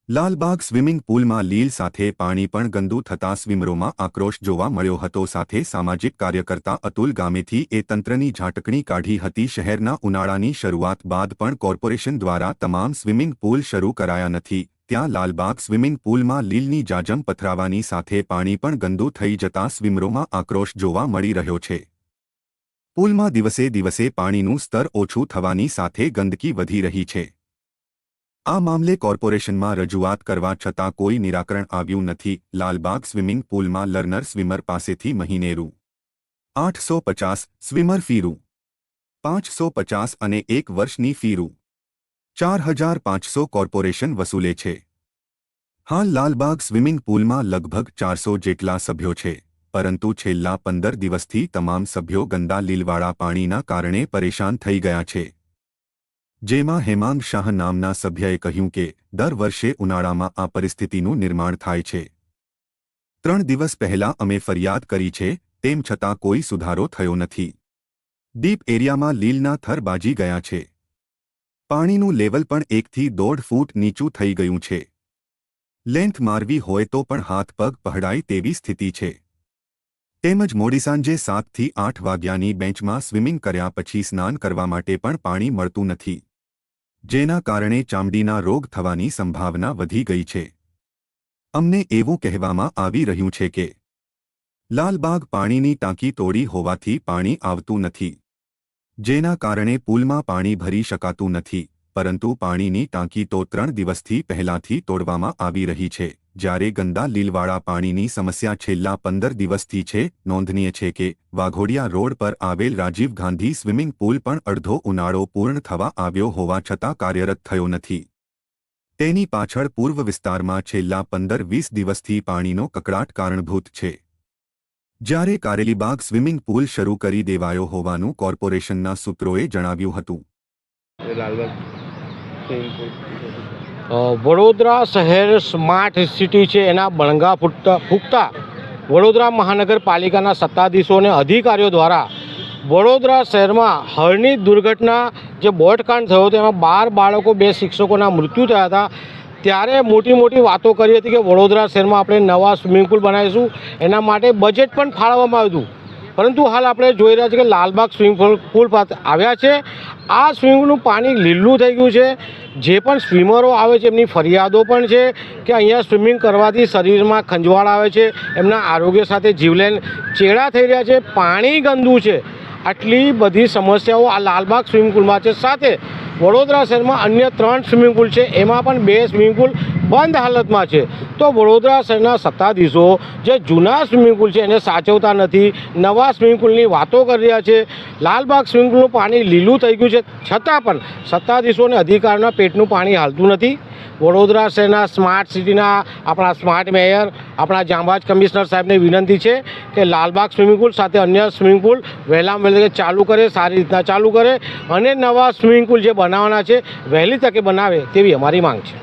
Lalbaug swimming પૂલમાં લીલ સાથે પાણી પણ ગંદુ થતા સ્વિમરોમાં આક્રોશ જોવા મળ્યો હતો। સાથે સામાજિક કાર્યકર્તા અતુલ ગામેથી એ તંત્રની ઝાટકણી કાઢી હતી। શહેરના ઉનાળાની શરૂઆત બાદ પણ કોર્પોરેશન દ્વારા તમામ સ્વિમિંગ પૂલ શરૂ કરાયા નથી, ત્યાં લાલબાગ સ્વિમિંગ પૂલમાં લીલની જાજમ પથરાવાની સાથે પાણી પણ ગંદુ થઈ જતા સ્વિમરોમાં આક્રોશ જોવા મળી રહ્યો છે। પૂલમાં દિવસે દિવસે પાણીનું સ્તર ઓછું થવાની સાથે ગંદકી વધી રહી છે। આ મામલે કોર્પોરેશનમાં રજૂઆત કરવા છતાં કોઈ નિરાકરણ આવ્યું નથી। લાલબાગ સ્વિમિંગ પૂલમાં લર્નર સ્વિમર પાસેથી મહિને રૂ. 850 સ્વિમર ફી રૂ. 550 અને 1 વર્ષની ફી રૂ. 4500 કોર્પોરેશન વસૂલે છે। હાલ લાલબાગ સ્વિમિંગ પૂલમાં લગભગ 400 જેટલા સભ્યો છે, પરંતુ છેલ્લા 15 દિવસથી તમામ સભ્યો ગંદા લીલવાળા પાણીના કારણે પરેશાન થઈ ગયા છે। જેમાં હેમાંગ શાહ નામના સભ્યએ કહ્યું કે દર વર્ષે ઉનાળામાં આ પરિસ્થિતિનું નિર્માણ થાય છે। 3 દિવસ પહેલા અમે ફરિયાદ કરી છે, તેમ છતાં કોઈ સુધારો થયો નથી। ડીપ એરિયામાં લીલના થર બાજી ગયા છે। પાણીનું લેવલ પણ 1 થી 1.5 ફૂટ નીચું થઈ ગયું છે। લેન્થ મારવી હોય તો પણ હાથ પગ પહડાય તેવી સ્થિતિ છે। તેમજ મોડી સાંજે 7 થી 8 વાગ્યાની બેન્ચમાં સ્વિમિંગ કર્યા પછી સ્નાન કરવા માટે પણ પાણી મળતું નથી, જેના કારણે ચામડીના રોગ થવાની સંભાવના વધી ગઈ છે। અમને એવું કહેવામાં આવી રહ્યું છે કે લાલબાગ પાણીની ટાંકી તોડી હોવાથી પાણી આવતું નથી, જેના કારણે પૂલમાં પાણી ભરી શકાતું નથી, પરંતુ પાણીની ટાંકી તો 3 દિવસથી પહેલાથી તોડવામાં આવી રહી છે, જ્યારે ગંદા લીલવાળા પાણીની સમસ્યા છેલ્લા 15 દિવસથી છે। નોંધનીય છે કે વાઘોડિયા રોડ પર આવેલ રાજીવ ગાંધી સ્વિમિંગ પૂલ પણ અડધો ઉનાળો પૂર્ણ થવા આવ્યો હોવા છતાં કાર્યરત થયો નથી। તેની પાછળ પૂર્વ વિસ્તારમાં છેલ્લા 15-20 દિવસથી પાણીનો કકળાટ કારણભૂત છે, જ્યારે કારેલીબાગ સ્વિમિંગ પૂલ શરૂ કરી દેવાયો હોવાનું કોર્પોરેશનના સૂત્રોએ જણાવ્યું હતું। વડોદરા શહેર સ્માર્ટ સિટી છે, એના બણગા ફૂંકતા વડોદરા મહાનગરપાલિકાના સત્તાધીશો અને અધિકારીઓ દ્વારા વડોદરા શહેરમાં હળની દુર્ઘટના જે બોટકાંડ થયો હતો એમાં 12 બાળકો 2 શિક્ષકોના મૃત્યુ થયા હતા, ત્યારે મોટી વાતો કરી હતી કે વડોદરા શહેરમાં આપણે નવા સ્વિમિંગ પૂલ બનાવીશું, એના માટે બજેટ પણ ફાળવવામાં આવ્યું હતું। પરંતુ હાલ આપણે જોઈ રહ્યા છીએ કે લાલબાગ સ્વિમિંગ પૂલ આવ્યા છે। આ સ્વિમિંગ પૂલનું પાણી લીલું થઈ ગયું છે। જે પણ સ્વિમરો આવે છે એમની ફરિયાદો પણ છે કે અહીંયા સ્વિમિંગ કરવાથી શરીરમાં ખંજવાળ આવે છે, એમના આરોગ્ય સાથે જીવલેણ ચેડા થઈ રહ્યા છે, પાણી ગંદુ છે। આટલી બધી સમસ્યાઓ આ લાલબાગ સ્વિમિંગ પૂલમાં છે। સાથે વડોદરા શહેરમાં અન્ય 3 સ્વિમિંગ પૂલ છે, એમાં પણ 2 સ્વિમિંગ પૂલ બંધ હાલતમાં છે। તો વડોદરા શહેરના સત્તાધીશો જે જૂના સ્વિમિંગ પૂલ છે એને સાચવતા નથી, નવા સ્વિમિંગ પૂલની વાતો કરી રહ્યા છે। લાલબાગ સ્વિમિંગ પૂલનું પાણી લીલું થઈ ગયું છે, છતાં પણ સત્તાધીશો અને અધિકારીઓના પેટનું પાણી હાલતું નથી। વડોદરા શહેરના સ્માર્ટ સિટીના આપણા સ્માર્ટ મેયર આપણા જાંબાજ કમિશનર સાહેબને વિનંતી છે કે લાલબાગ સ્વિમિંગ પૂલ સાથે અન્ય સ્વિમિંગ પૂલ વહેલામાં વહેલી ચાલુ કરે, સારી રીતના ચાલુ કરે અને નવા સ્વિમિંગ પૂલ જે બનાવવાના છે વહેલી તકે બનાવે તેવી અમારી માંગ છે।